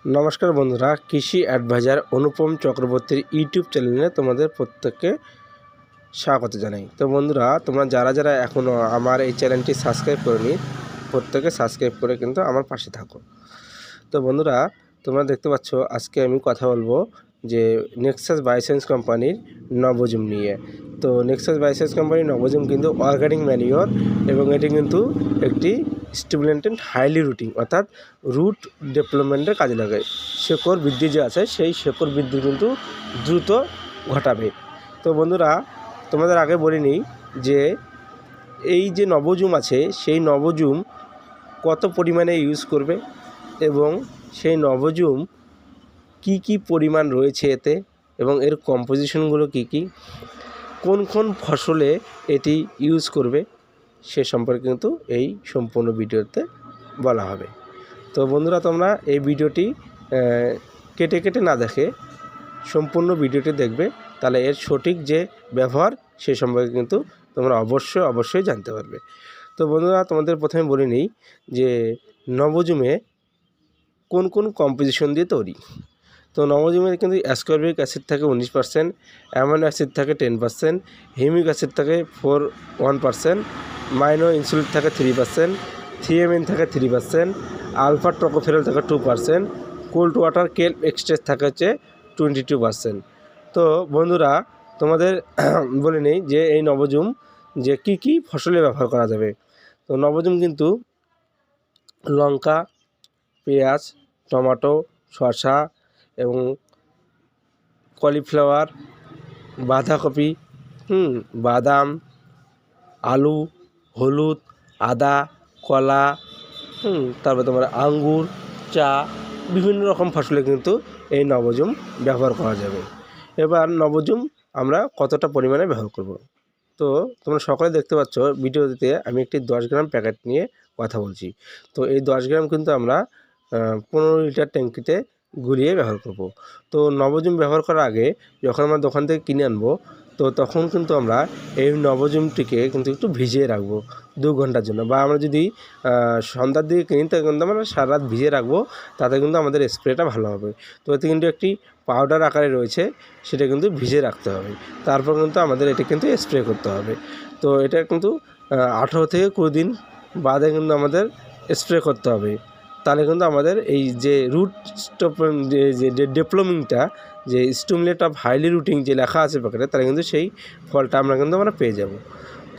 নমস্কার বন্ধুরা, কৃষি অ্যাডভাইজার অনুপম চক্রবর্তীর ইউটিউব চ্যানেলে তোমাদের প্রত্যেককে স্বাগত জানাই। তো বন্ধুরা, তোমরা যারা এখনও আমার এই চ্যানেলটি সাবস্ক্রাইব করোনি, প্রত্যেকে সাবস্ক্রাইব করে কিন্তু আমার পাশে থাকো। তো বন্ধুরা, তোমরা দেখতে পাচ্ছ আজকে আমি কথা বলবো যে নেক্সাস বায়োসায়েন্স কোম্পানির নবজুম নিয়ে। তো নেক্সাস বায়োসায়েন্স কোম্পানির নবজুম কিন্তু অর্গানিক ম্যানিওর এবং এটি কিন্তু একটি স্টিমুলেন্টেড হাইলি রুটিং অর্থাৎ রুট ডেভেলপমেন্টের কাজে লাগে। শেকড় বৃদ্ধি যে আছে সেই শেকড় বৃদ্ধি কিন্তু দ্রুত ঘটাবে। তো বন্ধুরা, তোমাদের আগে বলিনি যে এই যে নবজুম আছে সেই নবজুম কত পরিমাণে ইউজ করবে এবং সেই নবজুম কি পরিমাণ রয়েছে এতে এবং এর কম্পোজিশনগুলো কি, কোন ফসলে এটি ইউজ করবে সে সম্পর্কে কিন্তু এই সম্পূর্ণ ভিডিওতে বলা হবে। তো বন্ধুরা, তোমরা এই ভিডিওটি কেটে না দেখে সম্পূর্ণ ভিডিওটি দেখবে, তাহলে এর সঠিক যে ব্যবহার সে সম্পর্কে কিন্তু তোমরা অবশ্যই জানতে পারবে। তো বন্ধুরা, তোমাদের প্রথমে বলে নিই যে নবজুমে কোন কম্পোজিশন দিয়ে তৈরি। তো নবজুমের কিন্তু অ্যাসকর্বিক অ্যাসিড থাকে 19%, অ্যামাইনো অ্যাসিড থাকে 10%, হিউমিক অ্যাসিড থাকে 1%, মাইনো ইনসুলিন থাকে 3%, থিয়ামিন থাকে 3%, আলফা টোকোফেরল থাকে 2%, কোল্ড ওয়াটার কেল্প এক্সট্রেক্ট থাকে হচ্ছে 22%। তো বন্ধুরা, তোমাদের বলে নেই যে এই নবজুম যে কি ফসলে ব্যবহার করা যাবে। তো নবজুম কিন্তু লঙ্কা, পেঁয়াজ, টমেটো, শসা এবং কলিফ্লাওয়ার, বাঁধাকপি, বাদাম, আলু, হলুদ, আদা, কলা, তারপরে তোমার আঙ্গুর, চা, বিভিন্ন রকম ফসলে কিন্তু এই নবজুম ব্যবহার করা যাবে। এবার নবজুম আমরা কতটা পরিমাণে ব্যবহার করব। তো তোমরা সকলে দেখতে পাচ্ছ ভিডিওতে আমি একটি 10 গ্রাম প্যাকেট নিয়ে কথা বলছি। তো এই 10 গ্রাম কিন্তু আমরা 15 লিটার ট্যাঙ্কিতে গুলিয়ে ব্যবহার করব। তো নবজুম ব্যবহার করার আগে যখন আমরা দোকান থেকে কিনে আনবো, তো তখন কিন্তু আমরা এই নবজুমটিকে কিন্তু একটু ভিজিয়ে রাখবো 2 ঘন্টার জন্য, বা আমরা যদি সন্ধ্যার দিকে কিনি তাহলে কিন্তু আমরা সারা রাত ভিজিয়ে রাখবো, তাতে কিন্তু আমাদের স্প্রেটা ভালো হবে। তো এতে কিন্তু একটি পাউডার আকারে রয়েছে, সেটা কিন্তু ভিজিয়ে রাখতে হবে, তারপর কিন্তু আমাদের এটা কিন্তু স্প্রে করতে হবে। তো এটা কিন্তু 18 থেকে 20 দিন বাদে কিন্তু আমাদের স্প্রে করতে হবে। তাহলে কিন্তু আমাদের এই যে রুট স্টপ যে ডেভেলপমেন্টটা, যে স্টিমুলেট অফ হাইলি রুটিং যে লেখা আছে প্যাকেটে, তাহলে কিন্তু সেই ফলটা আমরা পেয়ে যাব।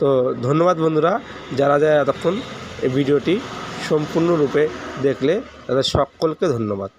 তো ধন্যবাদ বন্ধুরা, যারা এতক্ষণ এই ভিডিওটি সম্পূর্ণরূপে দেখলে তাদের সকলকে ধন্যবাদ।